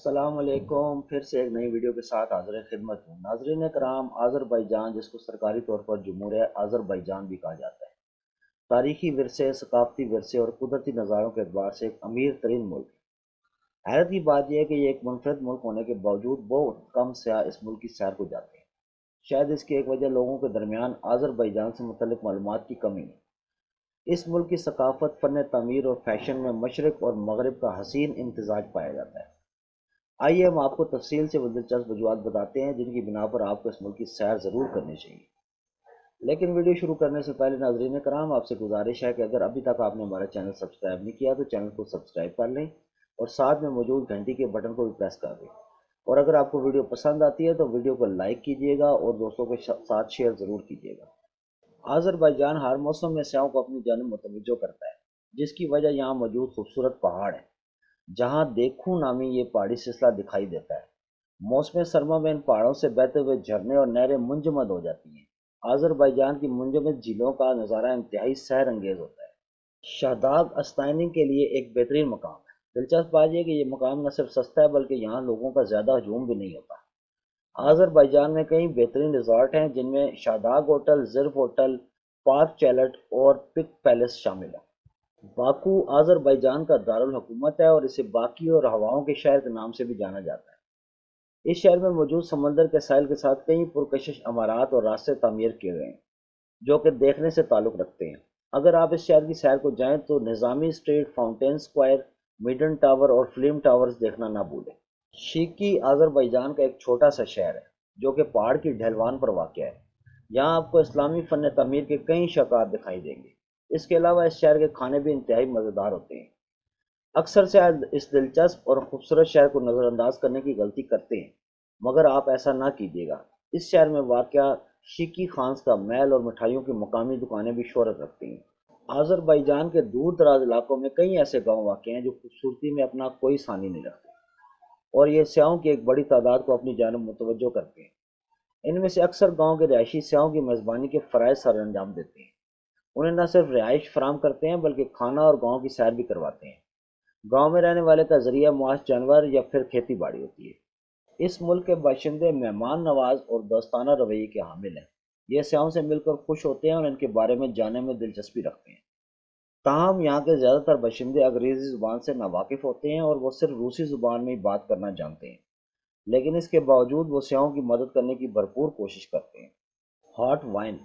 अस्सलाम वालेकुम। फिर से एक नई वीडियो के साथ हाजिर खिदमत हूँ। नाजरीन कराम, आज़रबाईजान जिसको सरकारी तौर पर जमहूरियत आज़रबाईजान भी कहा जाता है, तारीखी विरसे, सकाफती विरसे और कुदरती नज़ारों के अतबार से एक अमीर तरीन मुल्क है। हैरत की बात यह है कि ये एक मुनफरद मुल्क होने के बावजूद बहुत कम सयाह इस मुल्क की सैर को जाते हैं। शायद इसकी एक वजह लोगों के दरमियान आज़रबाईजान से मुतल्लिक मालूमात की कमी है। इस मुल्क की सकाफत, फ़न तामीर और फैशन में मशरक़ और मगरब का हसीन इम्तजाज पाया जाता है। आइए हम आपको तफसील से वो दिलचस्प वजूहत बताते हैं जिनकी बिना पर आपको इस मुल्क की सैर ज़रूर करनी चाहिए। लेकिन वीडियो शुरू करने से पहले नाजरीन कराम, आपसे गुजारिश है कि अगर अभी तक आपने हमारा चैनल सब्सक्राइब नहीं किया तो चैनल को सब्सक्राइब कर लें और साथ में मौजूद घंटी के बटन को भी प्रेस कर दें। और अगर आपको वीडियो पसंद आती है तो वीडियो को लाइक कीजिएगा और दोस्तों के साथ शेयर ज़रूर कीजिएगा। आज़रबाईजान हर मौसम में सयाहों को अपनी जानब मुतवज्जो करता है, जिसकी वजह यहाँ मौजूद खूबसूरत पहाड़ है जहाँ देखूं नामी ये पहाड़ी सिलसिला दिखाई देता है। मौसम सरमा में इन पहाड़ों से बहते हुए झरने और नहरें मुंजमद हो जाती हैं। आज़रबाईजान की मुंजमद झीलों का नज़ारा इंतहाई सैर अंगेज होता है। शहदाग अस्ताइनी के लिए एक बेहतरीन मकाम है। दिलचस्प बात यह कि ये मकाम न सिर्फ सस्ता है बल्कि यहाँ लोगों का ज़्यादा हजूम भी नहीं होता। आज़रबाईजान में कई बेहतरीन रिजॉर्ट हैं जिनमें शादाग होटल, ज़िर्फ होटल, पार्क चैलट और पिक पैलेस शामिल है। बाकू आज़रबाईजान का दारुल हुकूमत है और इसे बाकी और हवाओं के शहर के नाम से भी जाना जाता है। इस शहर में मौजूद समंदर के साहिल के साथ कई पुरकशिश इमारात और रास्ते तामीर किए गए हैं जो कि देखने से ताल्लुक़ रखते हैं। अगर आप इस शहर की सैर को जाएं तो निज़ामी स्ट्रीट, फाउंटेन स्क्वायर, मिडन टावर और फिल्म टावर्स देखना ना भूलें। शीकी आज़रबाईजान का एक छोटा सा शहर है जो कि पहाड़ की ढलवान पर वाक़ है। यहाँ आपको इस्लामी फ़न तमीर के कई शकात दिखाई देंगे। इसके अलावा इस शहर के खाने भी इंतहाई मज़ेदार होते हैं। अक्सर से आप इस दिलचस्प और खूबसूरत शहर को नज़रअंदाज करने की गलती करते हैं, मगर आप ऐसा ना कीजिएगा। इस शहर में वाक़या शीकी खान्स का महल और मिठाइयों की मकामी दुकानें भी शोहरत रखती हैं। आज़रबाईजान के दूर दराज इलाकों में कई ऐसे गांव वाक़ हैं जो खूबसूरती में अपना कोई सानी नहीं रखते और ये सयाहों की एक बड़ी तादाद को अपनी जानब मुतवज्जो करते हैं। इनमें से अक्सर गांव के रहायशी सयाहों की मेज़बानी के फ़राइज़ सर अंजाम देते हैं। उन्हें न सिर्फ रिहाइश फराहम करते हैं बल्कि खाना और गांव की सैर भी करवाते हैं। गांव में रहने वाले का जरिया मुआश जानवर या फिर खेती बाड़ी होती है। इस मुल्क के बाशिंदे मेहमान नवाज और दोस्ताना रवैये के हामिल हैं। ये सयाहों से मिलकर खुश होते हैं और इनके बारे में जानने में दिलचस्पी रखते हैं। ताहम यहाँ के ज़्यादातर बाशिंदे अंग्रेज़ी ज़ुबान से नावाकिफ़ होते हैं और वो सिर्फ रूसी ज़ुबान में ही बात करना जानते हैं, लेकिन इसके बावजूद वो सयाहों की मदद करने की भरपूर कोशिश करते हैं। हॉट वाइन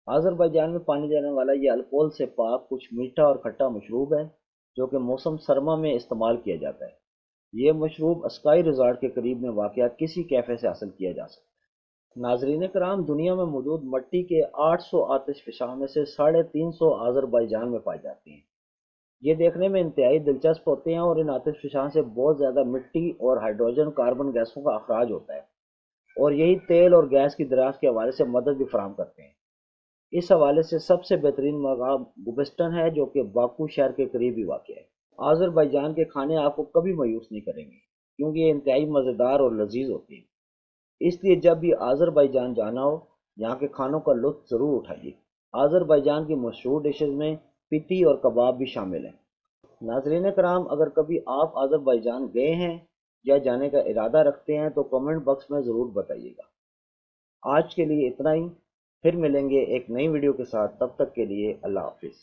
आज़रबाईजान में पानी देने वाला ये अल्कोहल से पाक कुछ मीठा और खट्टा मशरूब है जो कि मौसम सरमा में इस्तेमाल किया जाता है। ये मशरूब स्काई रिजॉर्ट के करीब में वाक़या किसी कैफ़े से हासिल किया जा सकता है। नाजरीन कराम, दुनिया में मौजूद मिट्टी के 800 आतिश फ़िशां में से 350 आज़रबाईजान में पाई जाती हैं। ये देखने में इंतहाई दिलचस्प होते हैं और इन आतिश फ़िशां से बहुत ज़्यादा मिट्टी और हाइड्रोजन कार्बन गैसों का अखराज होता है और यही तेल और गैस की दराज के हवाले से मदद भी फराहम करते हैं। इस हवाले से सबसे बेहतरीन मकाम गुबस्टन है जो कि बाकू शहर के करीब ही वाक़ है। आज़रबाईजान के खाने आपको कभी मायूस नहीं करेंगे क्योंकि ये इंतहाई मज़ेदार और लजीज होते हैं। इसलिए जब भी आज़रबाईजान जाना हो, यहाँ के खानों का लुत्फ़ ज़रूर उठाइए। आज़रबाईजान की मशहूर डिशेज़ में पिटी और कबाब भी शामिल हैं। नाज़रीन कराम, अगर कभी आप आज़रबाईजान गए हैं या जाने का इरादा रखते हैं तो कमेंट बॉक्स में ज़रूर बताइएगा। आज के लिए इतना ही। फिर मिलेंगे एक नई वीडियो के साथ। तब तक के लिए अल्लाह हाफिज़।